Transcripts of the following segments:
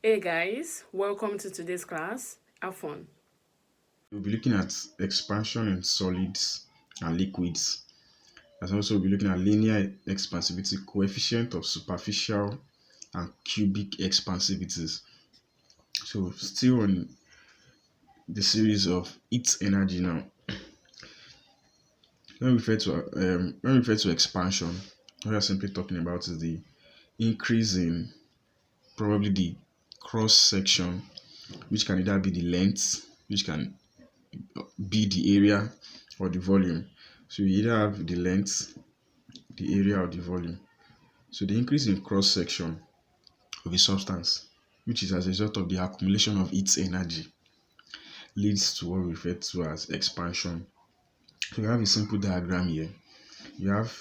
Hey guys, welcome to today's class. Have fun. We'll be looking at expansion in solids and liquids. As also we'll be looking at linear expansivity, coefficient of superficial and cubic expansivities. So still on the series of heat energy now. When we refer to expansion, what we're simply talking about is the increase in probably the cross section, which can either be the length, which can be the area or the volume. So you either have the length, the area, or the volume. So the increase in cross section of a substance, which is as a result of the accumulation of its energy, leads to what we refer to as expansion. So we have a simple diagram here. You have,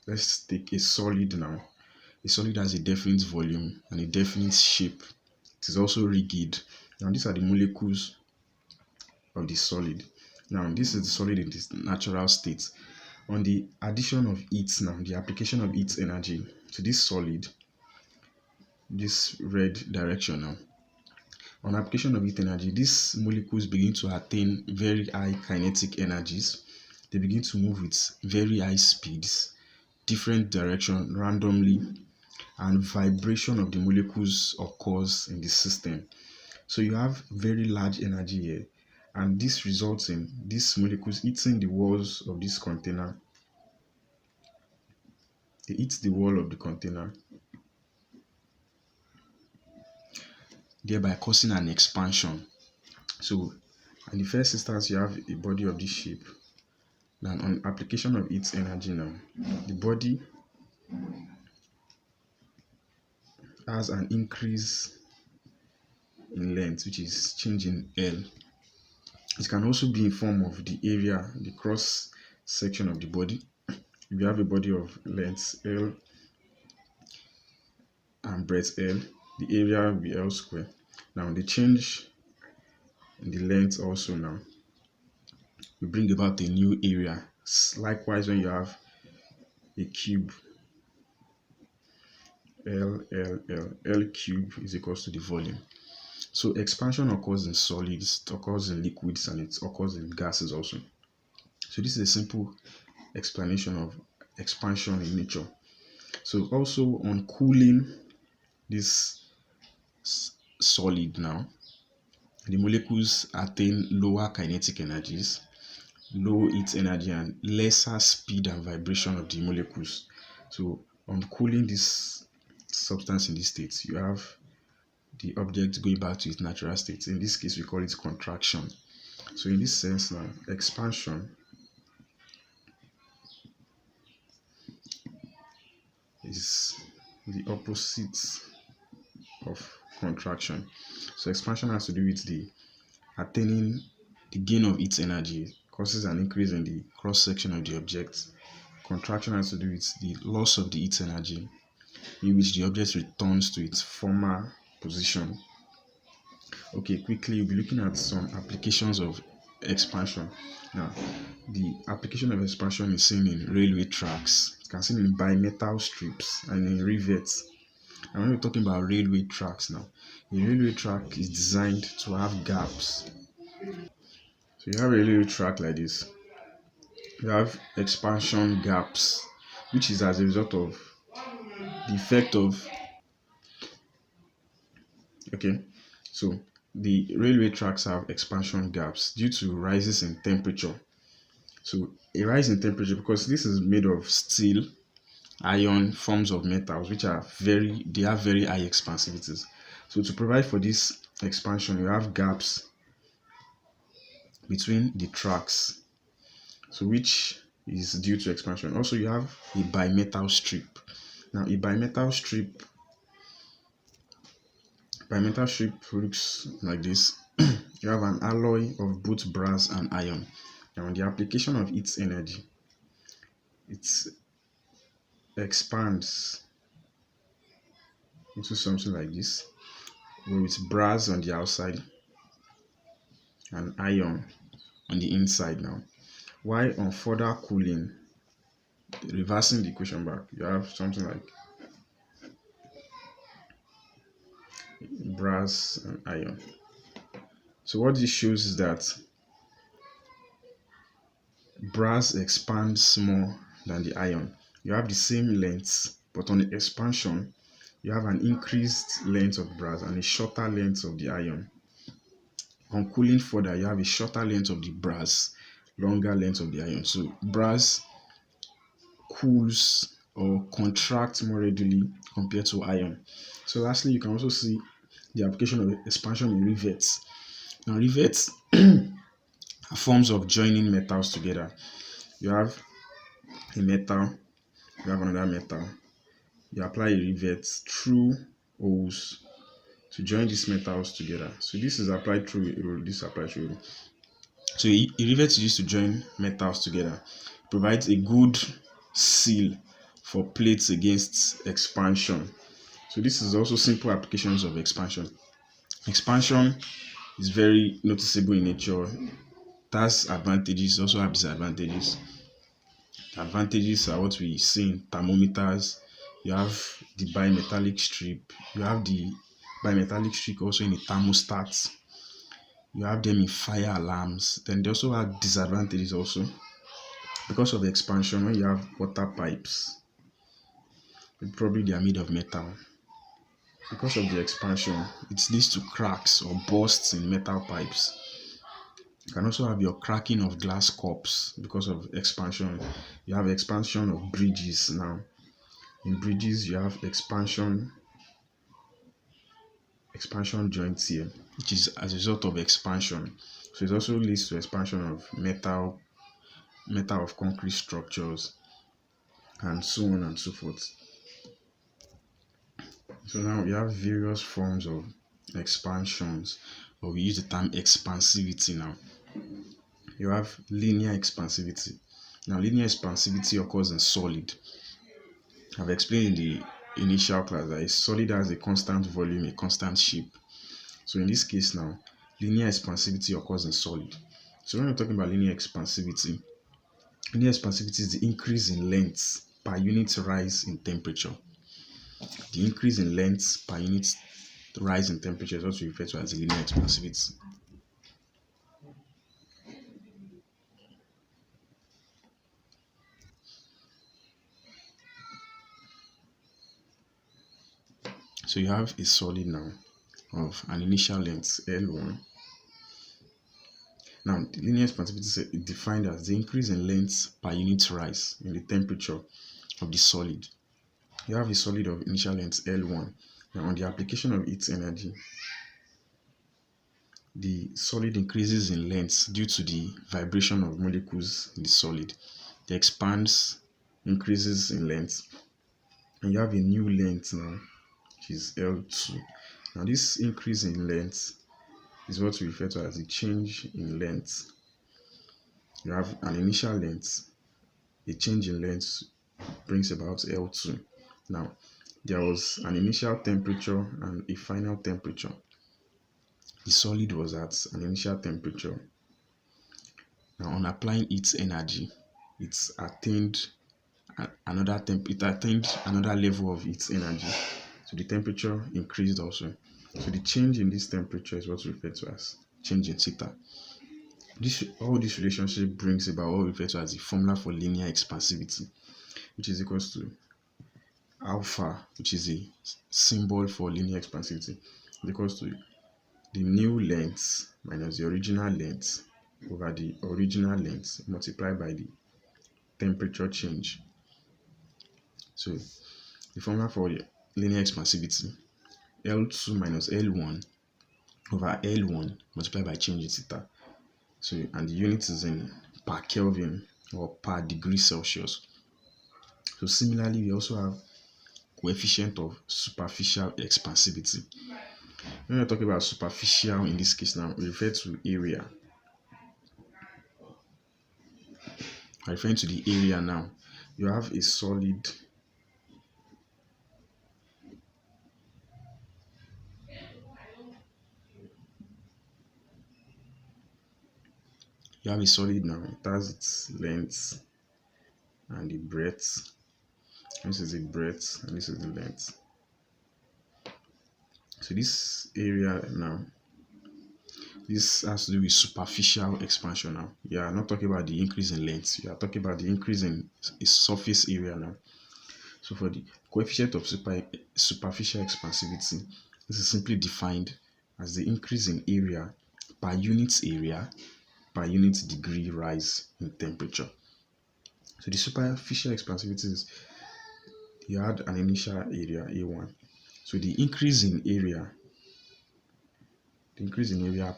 let's take a solid now. A solid has a definite volume and a definite shape. It is also rigid. Now these are the molecules of the solid. Now this is the solid in its natural state. On the addition of heat now, the application of heat energy to this solid, this red direction now. On application of heat energy, these molecules begin to attain very high kinetic energies. They begin to move with very high speeds, different direction randomly, and vibration of the molecules occurs in the system. So you have very large energy here, and this results in these molecules hitting the walls of this container. They hit the wall of the container, thereby causing an expansion. So in the first instance, you have a body of this shape. Then on application of its energy now, the body has an increase in length, which is change in L. It can also be in form of the area, the cross section of the body. If you have a body of length L and breadth L, the area will be L square. Now the change in the length also now will bring about a new area. Likewise, when you have a cube, L cube is equals to the volume. So expansion occurs in solids, it occurs in liquids, and it occurs in gases also. So this is a simple explanation of expansion in nature. So also on cooling this solid now, the molecules attain lower kinetic energies, low heat energy, and lesser speed and vibration of the molecules. So on cooling this substance in this state, you have the object going back to its natural state. In this case, we call it contraction. So in this sense now, expansion is the opposite of contraction. So expansion has to do with the attaining the gain of its energy, causes an increase in the cross section of the object. Contraction has to do with the loss of the heat energy, in which the object returns to its former position. Okay, quickly we'll be looking at some applications of expansion. Now, the application of expansion is seen in railway tracks. You can see in bimetal strips and in rivets. And when we're talking about railway tracks now, a railway track is designed to have gaps. So you have a railway track like this. You have expansion gaps, which is as a result of the effect of, okay, so the railway tracks have expansion gaps due to rises in temperature. So a rise in temperature, because this is made of steel, iron, forms of metals, which are they have very high expansivities. So to provide for this expansion, you have gaps between the tracks, so which is due to expansion. Also, you have a bimetal strip. Now, a bimetal strip looks like this. You have an alloy of both brass and iron. Now, on the application of its energy, it expands into something like this, with brass on the outside and iron on the inside now. While on further cooling, reversing the equation back, you have something like brass and iron. So what this shows is that brass expands more than the iron. You have the same length, but on the expansion, you have an increased length of brass and a shorter length of the iron. On cooling further, you have a shorter length of the brass, longer length of the iron. So brass cools or contracts more readily compared to iron. So lastly, you can also see the application of expansion in rivets. Now rivets are forms of joining metals together. You have a metal, you have another metal. You apply a rivet through holes to join these metals together. So this is applied through a roll, this is applied through a roll. So a rivet is used to join metals together. It provides a good seal for plates against expansion. So this is also simple applications of expansion. Expansion is very noticeable in nature. It has advantages, also have disadvantages. The advantages are what we see in thermometers. You have the bimetallic strip. You have the bimetallic strip also in a thermostat. You have them in fire alarms. Then they also have disadvantages also. Because of the expansion, when you have water pipes, probably they are made of metal. Because of the expansion, it leads to cracks or bursts in metal pipes. You can also have your cracking of glass cups because of expansion. You have expansion of bridges now. In bridges, you have expansion joints here, which is as a result of expansion. So it also leads to expansion of metal of concrete structures, and so on and so forth. So now we have various forms of expansions, or we use the term expansivity now. You have linear expansivity. Now linear expansivity occurs in solid. I've explained in the initial class that a solid has a constant volume, a constant shape. So in this case now, linear expansivity occurs in solid. So when we're talking about linear expansivity is the increase in length per unit rise in temperature. The increase in length per unit rise in temperature is what we refer to as linear expansivity. So you have a solid now of an initial length L1. Now, the linear expansivity is defined as the increase in length per unit rise in the temperature of the solid. You have a solid of initial length L1. Now, on the application of its energy, the solid increases in length due to the vibration of molecules in the solid. It expands, increases in length, and you have a new length now, which is L2. Now, this increase in length is what we refer to as the change in length. You have an initial length, a change in length brings about L2. Now, there was an initial temperature and a final temperature. The solid was at an initial temperature. Now, on applying its energy, it attained another level of its energy. So the temperature increased also. So the change in this temperature is what's referred to as change in theta. All this relationship brings about what we refer to as the formula for linear expansivity, which is equals to alpha, which is a symbol for linear expansivity, is equals to the new length minus the original length over the original length multiplied by the temperature change. So the formula for linear expansivity, L2 minus L1 over L1 multiplied by change in theta. So, and the unit is in per Kelvin or per degree Celsius. So similarly, we also have coefficient of superficial expansivity. When we're talking about superficial in this case now, we refer to area. Referring to the area now, you have a solid now, it has its length and the breadth. This is the breadth and this is the length. So this area now, this has to do with superficial expansion now. You are not talking about the increase in length. You are talking about the increase in surface area now. So for the coefficient of superficial expansivity, this is simply defined as the increase in area per unit degree rise in temperature. So the superficial expansivity is, you had an initial area A1. So the increase in area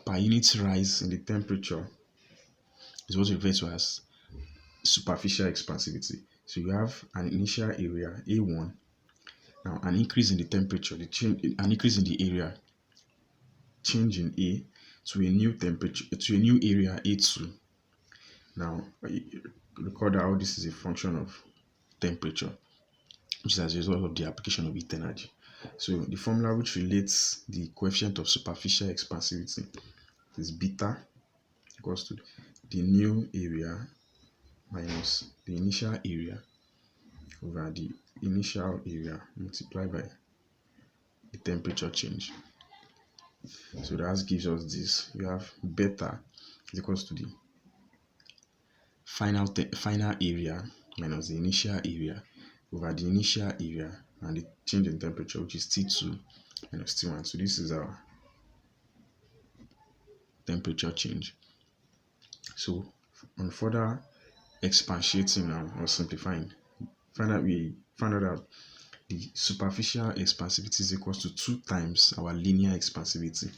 per unit rise in the temperature is what we refer to as superficial expansivity. So you have an initial area A1, now an increase in the temperature, an increase in the area, change in A to a new temperature, to a new area A2. Now recall that all this is a function of temperature, which is as a result of the application of heat energy. So the formula which relates the coefficient of superficial expansivity is beta equals to the new area minus the initial area over the initial area multiplied by the temperature change. So that gives us this. You have beta is equals to the final area minus the initial area over the initial area and the change in temperature, which is T2 minus T1. So this is our temperature change. So on further expatiating now or simplifying, we find out that the superficial expansivity is equals to 2 times our linear expansivity.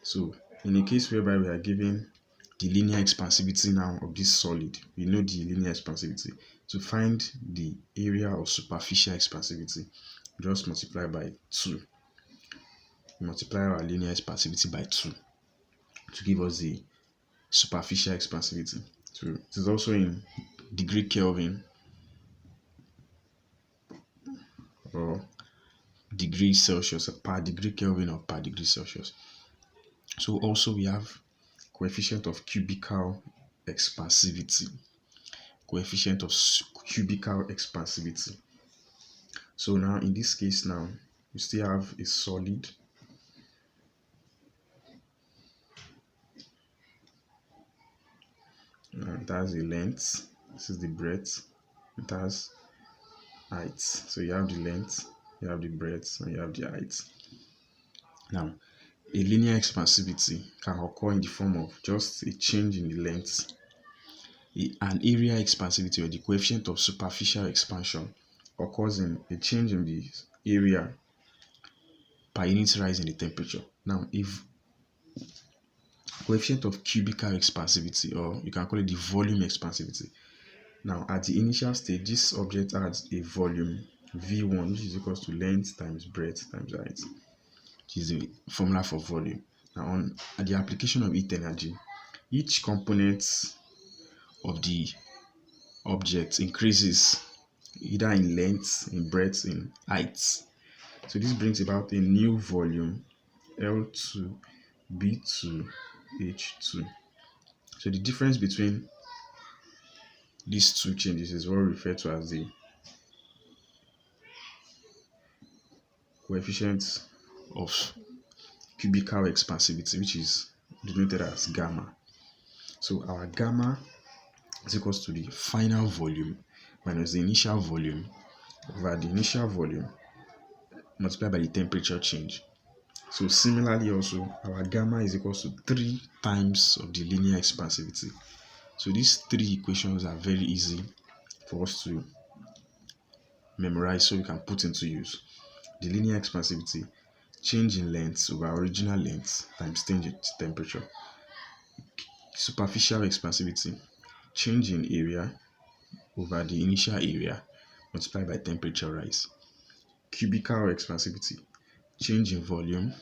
So in a case whereby we are given the linear expansivity now of this solid, we know the linear expansivity. To find the area of superficial expansivity, just multiply by 2. Multiply our linear expansivity by 2 to give us the superficial expansivity. So it is also in degree Kelvin or degree Celsius, per degree Kelvin or per degree Celsius. So also we have coefficient of cubical expansivity. Coefficient of cubical expansivity. So now in this case now, we still have a solid it has a length, this is the breadth, it has height. So you have the length, you have the breadth, and you have the height. Now, a linear expansivity can occur in the form of just a change in the length. An area expansivity or the coefficient of superficial expansion occurs in a change in the area per unit rise in the temperature. Now, if coefficient of cubical expansivity, or you can call it the volume expansivity. Now, at the initial stage, this object has a volume V1, which is equals to length times breadth times height, which is the formula for volume. Now, at the application of heat energy, each component of the object increases either in length, in breadth, in height. So this brings about a new volume L2, B2, H2. So the difference between these two changes is what we refer to as the coefficient of cubical expansivity, which is denoted as gamma. So our gamma is equals to the final volume minus the initial volume over the initial volume multiplied by the temperature change. So similarly also, our gamma is equals to 3 times of the linear expansivity. So these 3 equations are very easy for us to memorize, so we can put into use. The linear expansivity, change in length over original length times change in temperature. Superficial expansivity, change in area over the initial area multiplied by temperature rise. Cubical expansivity, change in volume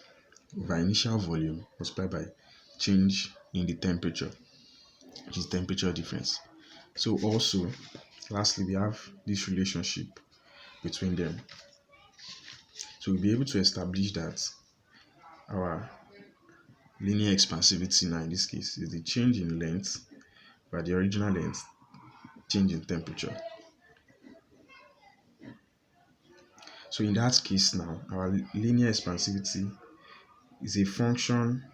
over initial volume multiplied by change in the temperature, which is temperature difference. So also, lastly, we have this relationship between them. So we'll be able to establish that our linear expansivity now in this case is the change in length by the original length, change in temperature. So in that case now, our linear expansivity is a function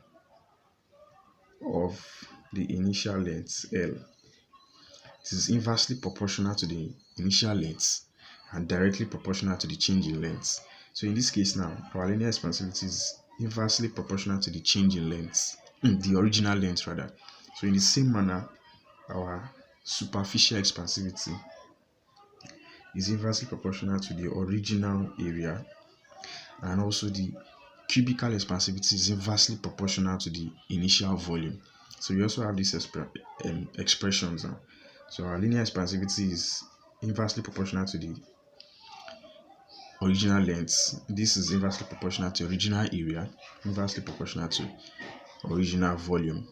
of the initial length L. It is inversely proportional to the initial length and directly proportional to the change in length. So in this case now, our linear expansivity is inversely proportional to the change in length, the original length rather. So in the same manner, our superficial expansivity is inversely proportional to the original area, and also the cubical expansivity is inversely proportional to the initial volume. So we also have these expressions now. So our linear expansivity is inversely proportional to the original length. This is inversely proportional to original area, inversely proportional to original volume.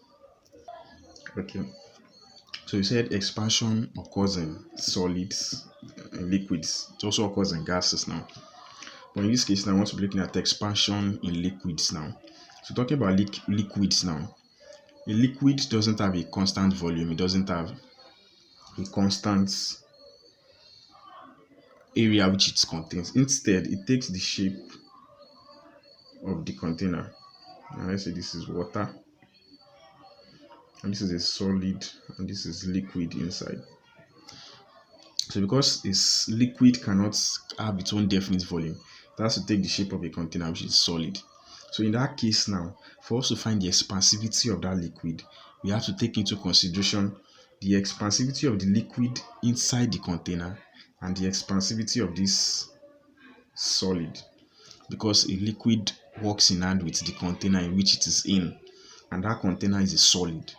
Okay. So you said expansion occurs in solids and liquids. It also occurs in gases now. But in this case now, I want to be looking at expansion in liquids now. So talking about liquids now, a liquid doesn't have a constant volume. It doesn't have a constant area which it contains. Instead, it takes the shape of the container. And let's say this is water, and this is a solid, and this is liquid inside. So because this liquid cannot have its own definite volume, it has to take the shape of a container which is solid. So in that case now, for us to find the expansivity of that liquid, we have to take into consideration the expansivity of the liquid inside the container and the expansivity of this solid, because a liquid works in hand with the container in which it is in, and that container is a solid.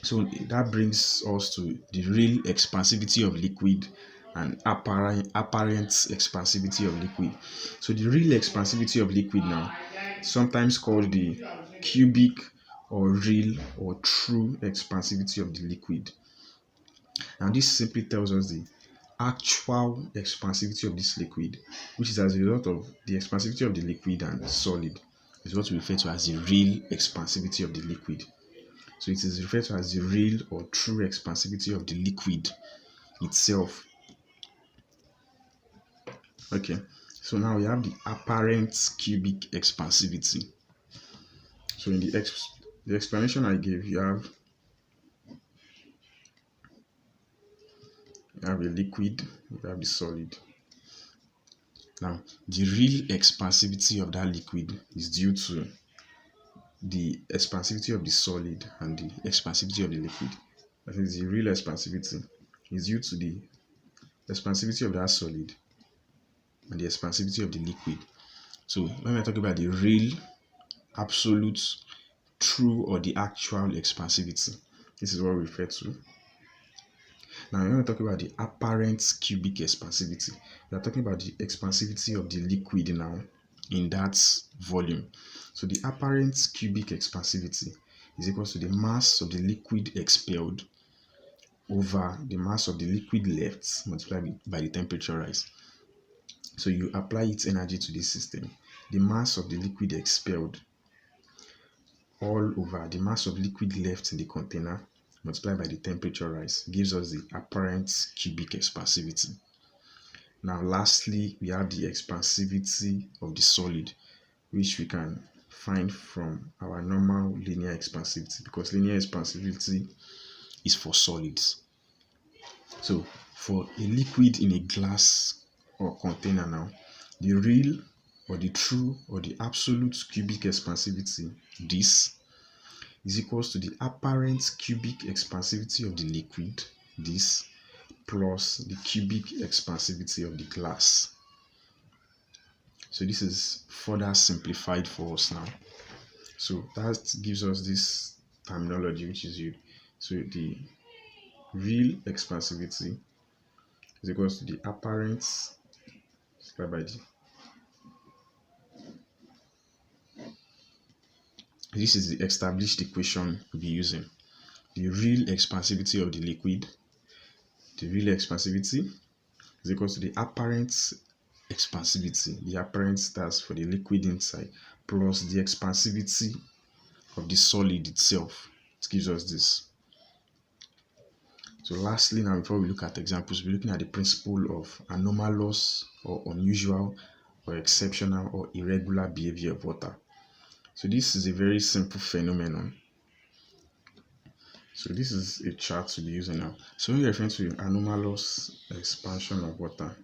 So that brings us to the real expansivity of liquid and apparent expansivity of liquid. So the real expansivity of liquid now, sometimes called the cubic or real or true expansivity of the liquid. Now this simply tells us the actual expansivity of this liquid, which is as a result of the expansivity of the liquid and solid, is what we refer to as the real expansivity of the liquid. So it is referred to as the real or true expansivity of the liquid itself. Okay, so now we have the apparent cubic expansivity. So in the explanation I gave, you have a liquid, you have the solid. Now, the real expansivity of that liquid is due to the expansivity of the solid and the expansivity of the liquid. That is, the real expansivity is due to the expansivity of that solid and the expansivity of the liquid. So when we're talking about the real, absolute, true, or the actual expansivity, this is what we refer to. Now when we're talking about the apparent cubic expansivity, we are talking about the expansivity of the liquid now in that volume. So the apparent cubic expansivity is equal to the mass of the liquid expelled over the mass of the liquid left multiplied by the temperature rise. So you apply its energy to this system. The mass of the liquid expelled all over the mass of liquid left in the container multiplied by the temperature rise gives us the apparent cubic expansivity. Now lastly, we have the expansivity of the solid, which we can find from our normal linear expansivity, because linear expansivity is for solids. So for a liquid in a glass or container now, the real or the true or the absolute cubic expansivity, this is equals to the apparent cubic expansivity of the liquid, this, plus the cubic expansivity of the glass. So this is further simplified for us now. So that gives us this terminology which is used. So the real expansivity is equals to the apparent by the, this is the established equation we'll be using. The real expansivity of the liquid, the real expansivity is equals to the apparent expansivity, the apparent stands for the liquid inside, plus the expansivity of the solid itself. It gives us this. So lastly, now before we look at examples, we're looking at the principle of anomalous or unusual or exceptional or irregular behavior of water. So this is a very simple phenomenon. So this is a chart to be using now. So when we're referring to anomalous expansion of water,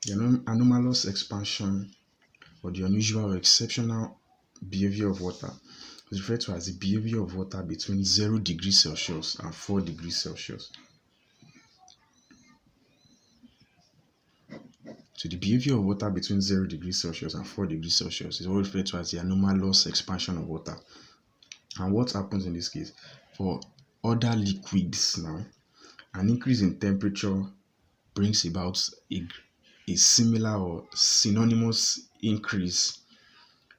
the anomalous expansion or the unusual or exceptional behavior of water is referred to as the behavior of water between 0 degrees Celsius and 4 degrees Celsius. So the behavior of water between 0 degrees Celsius and 4 degrees Celsius is what referred to as the anomalous expansion of water. And what happens in this case? For other liquids now, an increase in temperature brings about a similar or synonymous increase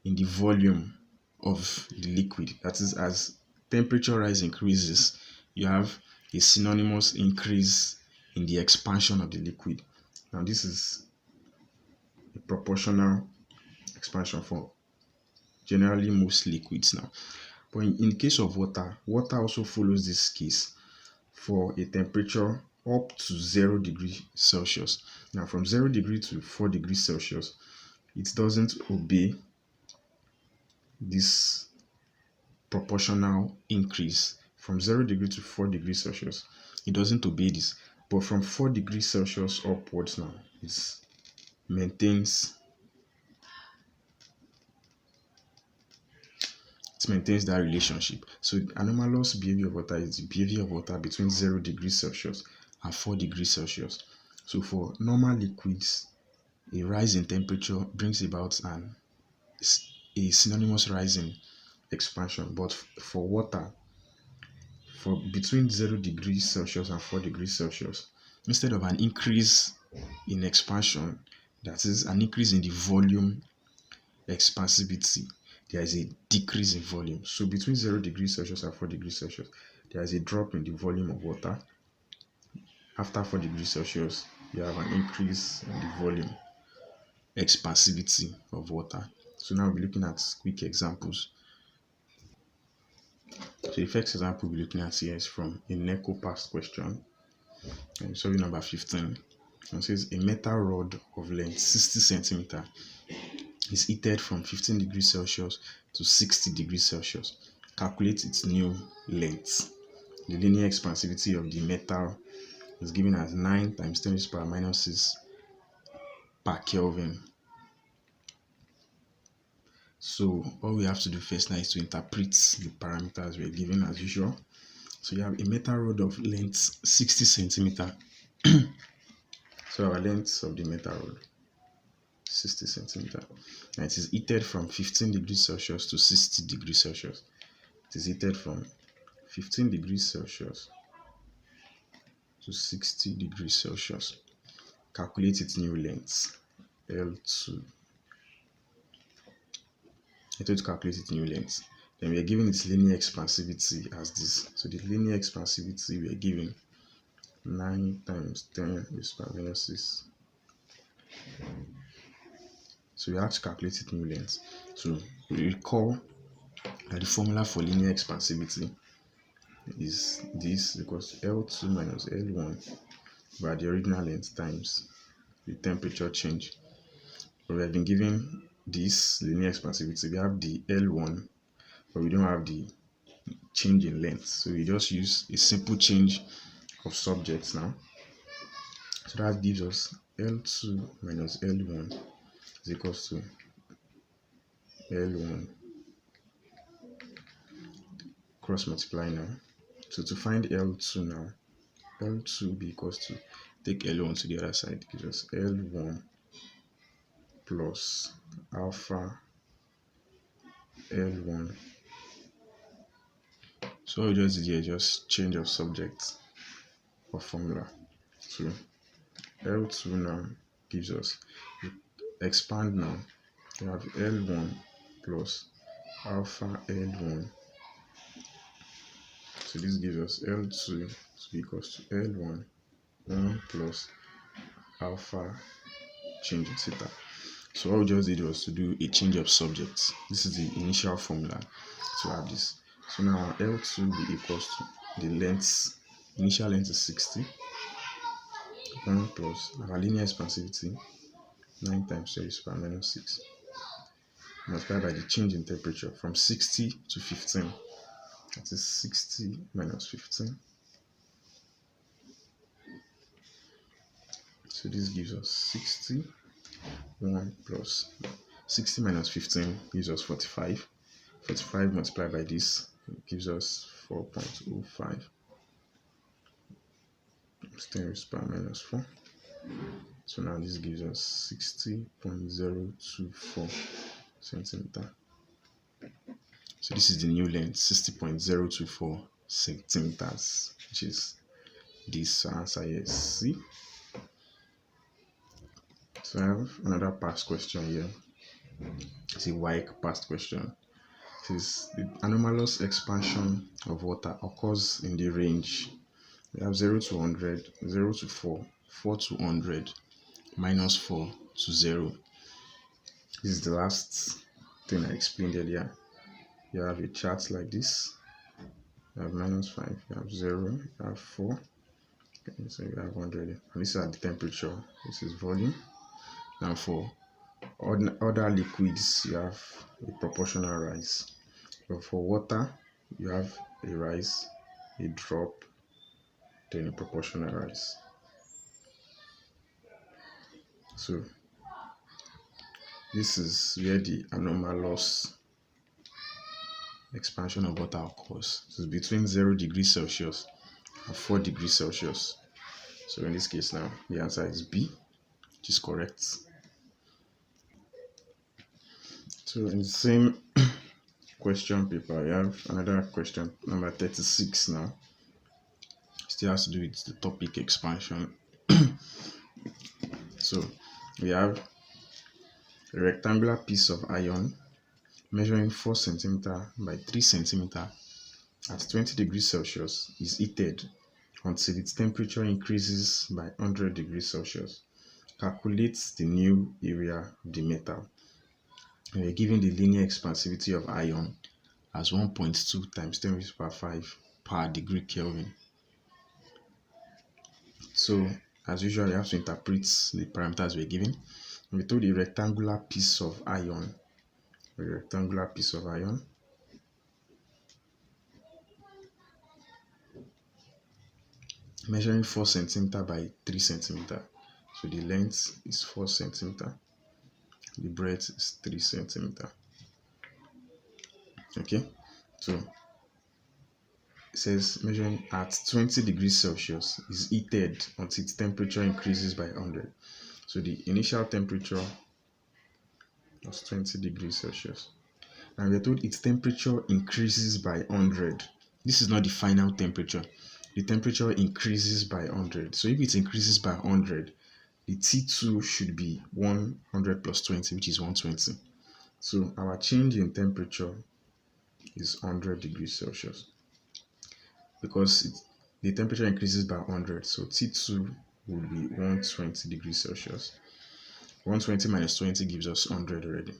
in the volume of the liquid. That is, as temperature rise increases, you have a synonymous increase in the expansion of the liquid. Now this is a proportional expansion for generally most liquids now. But in the case of water, water also follows this case for a temperature up to 0 degrees Celsius. Now from 0 degree to 4 degrees Celsius, it doesn't obey this proportional increase. From 0 degree to 4 degrees Celsius, it doesn't obey this. But from 4 degrees Celsius upwards now, it maintains that relationship. So anomalous behavior of water is the behavior of water between 0 degrees Celsius and 4 degrees Celsius. So for normal liquids, a rise in temperature brings about a synonymous rise in expansion. But for water, for between 0 degrees Celsius and 4 degrees Celsius, instead of an increase in expansion, that is an increase in the volume expansivity, there is a decrease in volume. So between 0 degrees Celsius and 4 degrees Celsius, there is a drop in the volume of water. After 4 degrees Celsius, you have an increase in the volume expansivity of water. So now we're looking at quick examples. So the first example we're looking at here is from a NECO past question. Sorry, number 15. It says a metal rod of length 60 centimeter is heated from 15 degrees Celsius to 60 degrees Celsius. Calculate its new length. The linear expansivity of the metal is given as 9 times 10 to the power minus 6 per Kelvin. So all we have to do first now is to interpret the parameters we're given as usual. So you have a metal rod of length 60 centimeter. So our length of the metal rod 60 centimeter. And it is heated from 15 degrees Celsius to 60 degrees Celsius. It is heated from 15 degrees Celsius to 60 degrees Celsius. Calculate its new length, L2. I told you to calculate its new length. Then we are given its linear expansivity as this. So the linear expansivity we are given 9 times 10 is power minus 6. So we have to calculate its new length. So we recall that the formula for linear expansivity is this equals to L2 minus L1 by the original length times the temperature change. But we have been given this linear expansivity. We have the L1, but we don't have the change in length. So we just use a simple change of subjects now. So that gives us L2 minus L1 is equals to L1. Cross multiply now. So to find L2 now, L2 will be equals to, take L1 to the other side, gives us L1 plus alpha L1. So what we just did here, just change of subject or formula. So L2 now gives us, expand now, we have L1 plus alpha L1. So this gives us L2 to be equals to L1 1 plus alpha change in theta. So what we just did was to do a change of subjects. This is the initial formula to have this. So now L2 will be equals to the length, initial length is 60, 1 plus our linear expansivity, 9 times 10 raised to the power minus 6, multiplied by the change in temperature from 60 to 15. That is 60 minus 15. So this gives us 60. 1 plus 60 minus 15 gives us 45. 45 multiplied by this gives us 4.05. 10 raised to the power minus 4. So now this gives us 60.024 centimeter. So this is the new length, 60.024 centimeters, which is this answer here is C. So I have another past question here. It's a WAEC past question. It says the anomalous expansion of water occurs in the range. We have 0 to 100, 0 to 4, 4 to 100, minus 4 to 0. This is the last thing I explained earlier. You have a chart like this. You have minus 5, you have 0, you have 4, okay, so you have 100. And this is at the temperature. This is volume. Now for other liquids, you have a proportional rise. But for water, you have a rise, a drop, then a proportional rise. So this is where the anomalous expansion of water occurs. So it's between 0 degrees Celsius and 4 degrees Celsius. So in this case now, the answer is B, which is correct. So in the same question paper, we have another question, number 36 now. Still has to do with the topic expansion. So we have a rectangular piece of iron measuring 4 cm by 3 cm at 20 degrees Celsius is heated until its temperature increases by 100 degrees Celsius. Calculate the new area of the metal. And we're given the linear expansivity of iron as 1.2 times 10 raised to the power 5 per degree Kelvin. So, as usual, you have to interpret the parameters we're given. We're told a rectangular piece of iron, measuring 4 cm by 3 cm. So the length is 4 cm, the breadth is 3 cm. Okay, so it says measuring at 20 degrees Celsius is heated until its temperature increases by 100. So the initial temperature was 20 degrees Celsius. And we're told its temperature increases by 100. This is not the final temperature. The temperature increases by 100. So if it increases by 100, the T2 should be 100 plus 20, which is 120. So our change in temperature is 100 degrees Celsius. Because the temperature increases by 100, so T2 would be 120 degrees Celsius. 120 minus 20 gives us 100 already.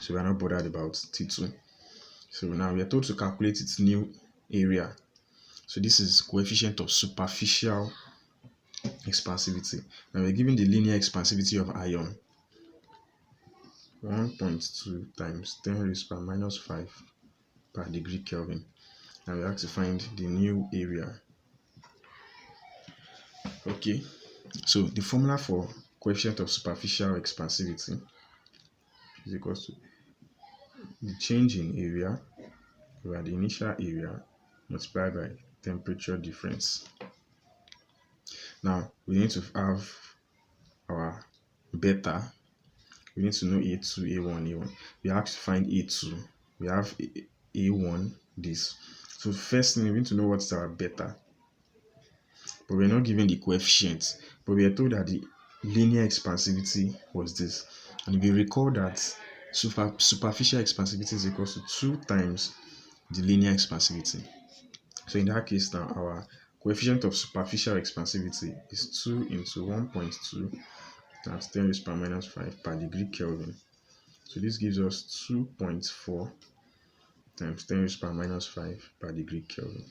So we are not bothered about T2. So now we are told to calculate its new area. So this is coefficient of superficial expansivity. Now we're given the linear expansivity of iron. 1.2 times 10 raised to the power minus 5 per degree Kelvin. And we have to find the new area. Okay, so the formula for coefficient of superficial expansivity is equal to the change in area over the initial area multiplied by temperature difference. Now we need to have our beta. We need to know A2, A1, A1. We have to find A2. We have A1, this. So first thing, we need to know what's our beta. But we're not given the coefficient. But we are told that the linear expansivity was this. And if you recall that superficial expansivity is equal to 2 times the linear expansivity. So in that case now, our coefficient of superficial expansivity is 2 into 1.2 times 10 raised to the power minus 5 per degree Kelvin. So this gives us 2.4 times 10 raised to the power minus 5 per degree Kelvin.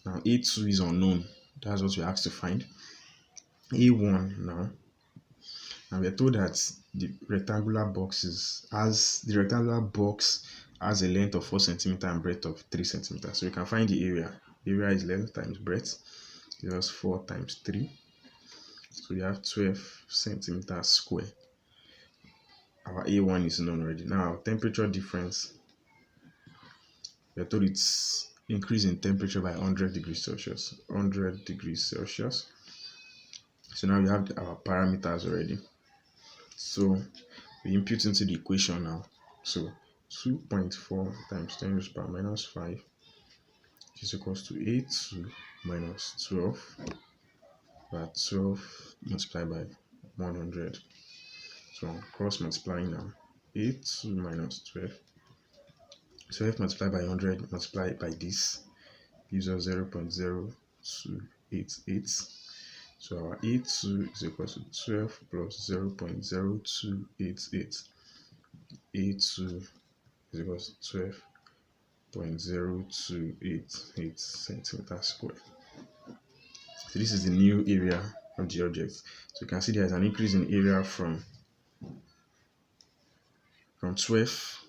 Now A2 is unknown. That's what we're asked to find. A1 now. And we're told that the rectangular box has a length of 4 centimeters and breadth of 3 centimeters. So we can find the area. Area is length times breadth. That's 4 times 3. So we have 12 centimeters square. Our A1 is known already. Now temperature difference. We're told it's increase in temperature by 100 degrees Celsius. 100 degrees Celsius. So now we have our parameters already. So we input into the equation now. So 2.4 times 10 raised to the power minus 5 is equals to A2 minus 12. That 12 multiplied by 100. So I'm cross multiplying now. A2 minus 12. 12 multiplied by 100 multiplied by this gives us 0.0288. So our A2 is equal to 12 plus 0.0288. A2 is equal to 12.0288 centimeters square. So this is the new area of the object. So you can see there is an increase in area from 12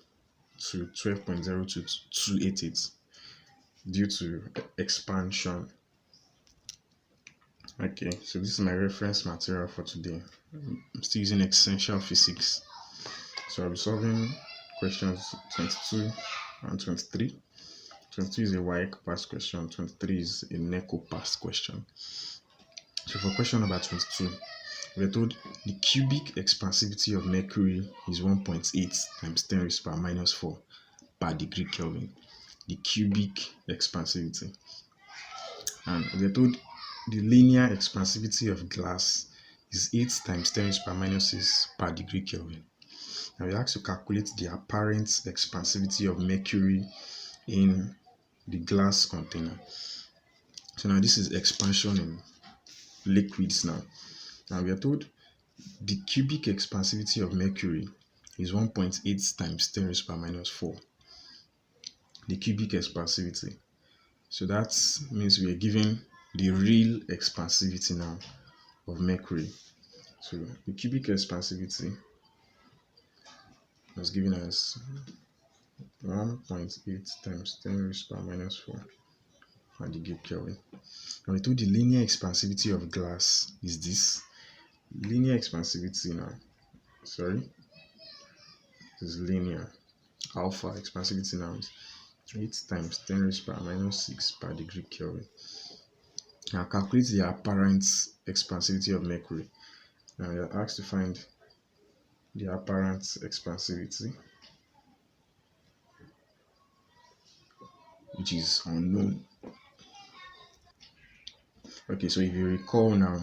to 12.0288 due to expansion. Okay, so this is my reference material for today. I'm still using essential physics. So I'll be solving questions 22 and 23. 22 is a WAEC past question, 23 is a NECO past question. So for question number 22, we're told the cubic expansivity of mercury is 1.8 times 10 raised to the power minus 4 per degree Kelvin. The cubic expansivity. And we're told the linear expansivity of glass is 8 times 10 raised to the power minus 6 per degree Kelvin. Now we have to calculate the apparent expansivity of mercury in the glass container. So now this is expansion in liquids now. Now we are told the cubic expansivity of mercury is 1.8 times 10 raised to the power minus 4. The cubic expansivity. So that means we are given the real expansivity now of mercury. So the cubic expansivity was given as 1.8 times 10 raised to the power minus 4 per degree Kelvin. Now we told the linear expansivity of glass is this. Linear expansivity now, is linear. Alpha expansivity now is 8 times 10 raised to the power minus 6 per degree Kelvin. Now calculate the apparent expansivity of mercury. Now you are asked to find the apparent expansivity, which is unknown. Okay, so if you recall now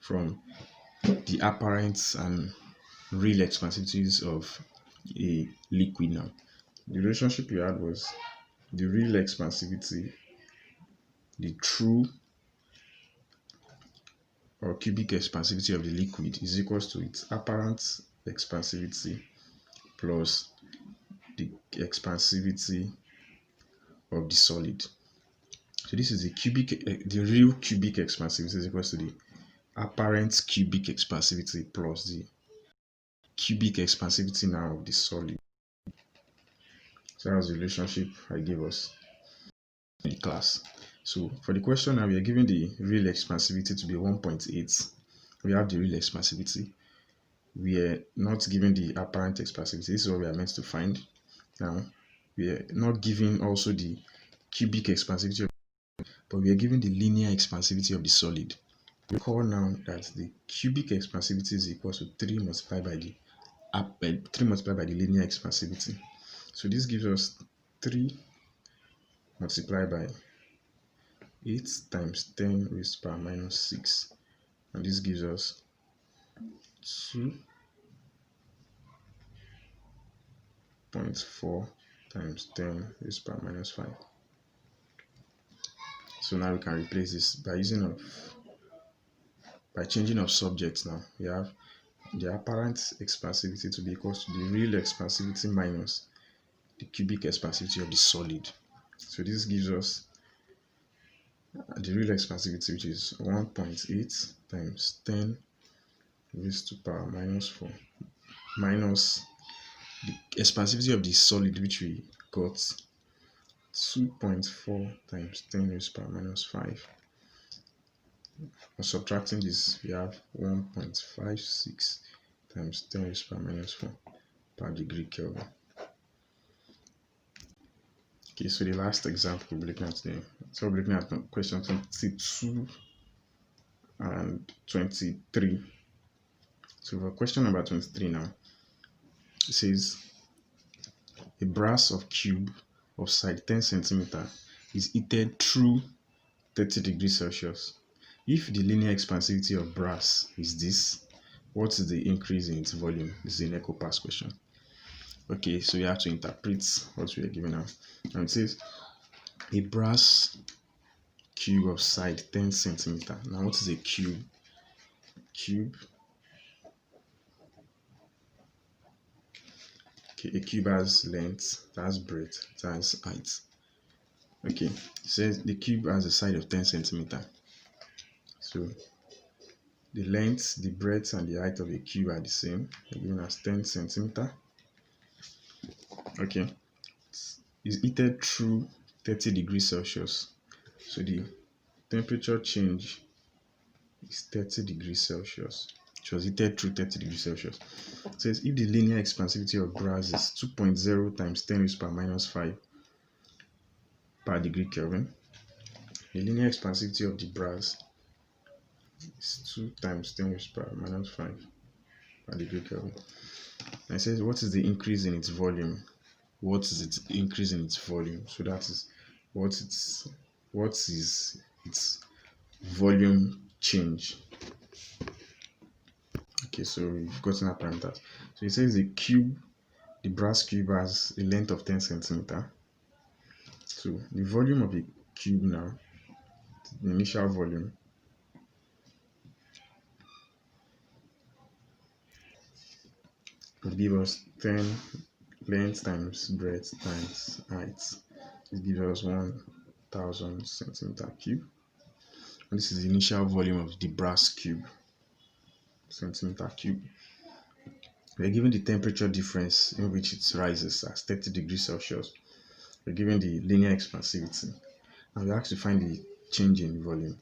from the apparent and real expansivities of a liquid now, the relationship you had was the real expansivity, the true or cubic expansivity of the liquid is equals to its apparent expansivity plus the expansivity of the solid. So this is the real cubic expansivity is equals to the apparent cubic expansivity plus the cubic expansivity now of the solid. So that was the relationship I gave us in the class. So for the question now, we are given the real expansivity to be 1.8. We have the real expansivity. We are not given the apparent expansivity. This is what we are meant to find. Now, we are not given also the cubic expansivity, but we are given the linear expansivity of the solid. Recall now that the cubic expansivity is equal to 3 multiplied by the linear expansivity. So this gives us 3 multiplied by 8 times 10 raised to the power minus 6. And this gives us 2.4 times 10 raised to the power minus 5. So now we can replace this by changing of subjects now. We have the apparent expansivity to be equal to the real expansivity minus the cubic expansivity of the solid. So this gives us the real expansivity, which is 1.8 times 10 raised to power minus 4 minus the expansivity of the solid, which we got 2.4 times 10 raised to power minus 5. And subtracting this, we have 1.56 times 10 raised to power minus 4 per degree Kelvin. Okay, so the last example we'll be looking at today. So we'll be looking at question 22 and 23. So for question number 23 now, it says a brass of cube of side 10 centimeter is heated through 30 degrees Celsius. If the linear expansivity of brass is this, what is the increase in its volume? This is an echo pass question. Okay, so you have to interpret what we are given now. And it says a brass cube of side 10 centimeter. Now, what is a cube? Cube. Okay, a cube has length, it has breadth, it has height. Okay, it says the cube has a side of 10 centimeter. So the length, the breadth, and the height of a cube are the same. They're given as 10 centimeter. Okay, it's heated through 30 degrees Celsius. So the temperature change is 30 degrees Celsius. It was heated through 30 degrees Celsius. It says if the linear expansivity of brass is 2.0 times 10 raised to power minus 5 per degree Kelvin, the linear expansivity of the brass is 2 times 10 raised to power minus 5 per degree Kelvin. And it says what is the increase in its volume? What is its increase in its volume? So that is what is its volume change. Okay, so we've gotten our parameters. So it says the brass cube has a length of 10 centimeter. So the volume of the cube now, the initial volume, will give us 10 length times breadth times height. It gives us 1000 centimeter cube. And this is the initial volume of the brass cube, centimeter cube. We are given the temperature difference in which it rises as 30 degrees Celsius. We're given the linear expansivity. And we have to find the change in volume.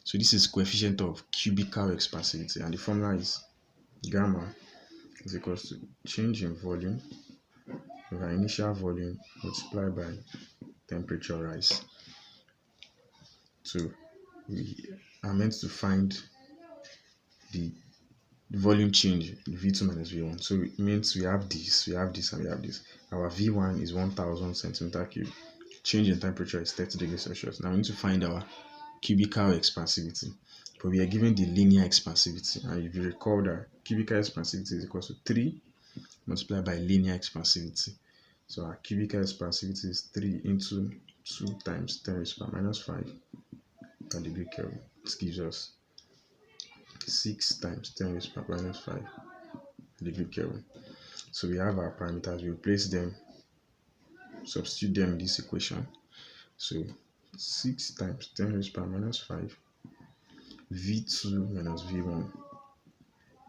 So this is coefficient of cubical expansivity, and the formula is gamma is equals to change in volume over initial volume multiplied by temperature rise. So we are meant to find the volume change, V2 minus V1. So it means we have this, and we have this. Our V1 is 1000 centimeter cube. Change in temperature is 30 degrees Celsius. Now we need to find our cubical expansivity. But we are given the linear expansivity. And if you recall that cubical expansivity is equal to 3 multiplied by linear expansivity. So our cubical expansivity is 3 into 2 times 10 raised to the power minus 5 per degree Kelvin. This gives us 6 times 10 raised to the power minus 5 degree Kelvin. So we have our parameters. We replace them, substitute them in this equation. So 6 times 10 raised to the power minus 5 V2 minus V1,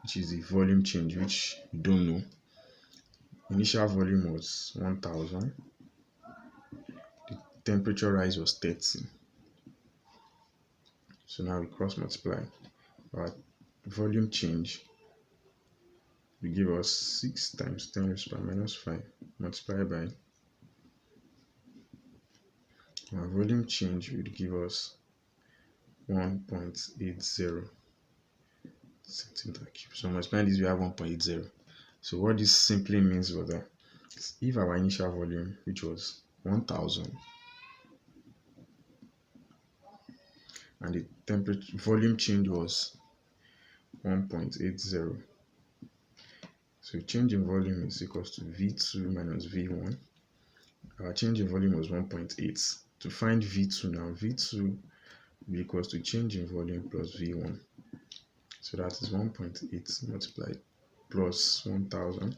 which is the volume change, which we don't know. Initial volume was 1000. The temperature rise was 30. So now we cross multiply. Our volume change will give us 6 times 10 raised to the power minus 5 multiplied by our volume change will give us 1.80 centimeter cube. So multiplying this, we have 1.80. So what this simply means was that if our initial volume, which was 1000, and the temperature volume change was 1.80, so change in volume is equals to V2 minus V1. Our change in volume was 1.8. To find V2 now, V2 will be equals to change in volume plus V1. So that is 1.8 multiplied plus 1000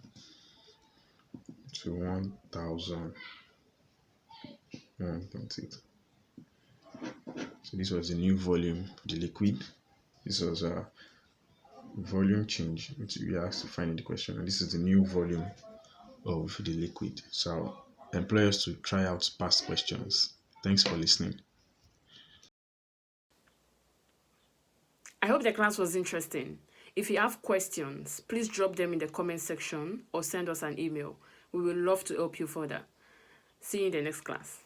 to 1000, 1.8. So this was the new volume, the liquid. This was a volume change, which we asked to find in the question. And this is the new volume of the liquid. So I employ us to try out past questions. Thanks for listening. I hope the class was interesting. If you have questions, please drop them in the comment section or send us an email. We will love to help you further. See you in the next class.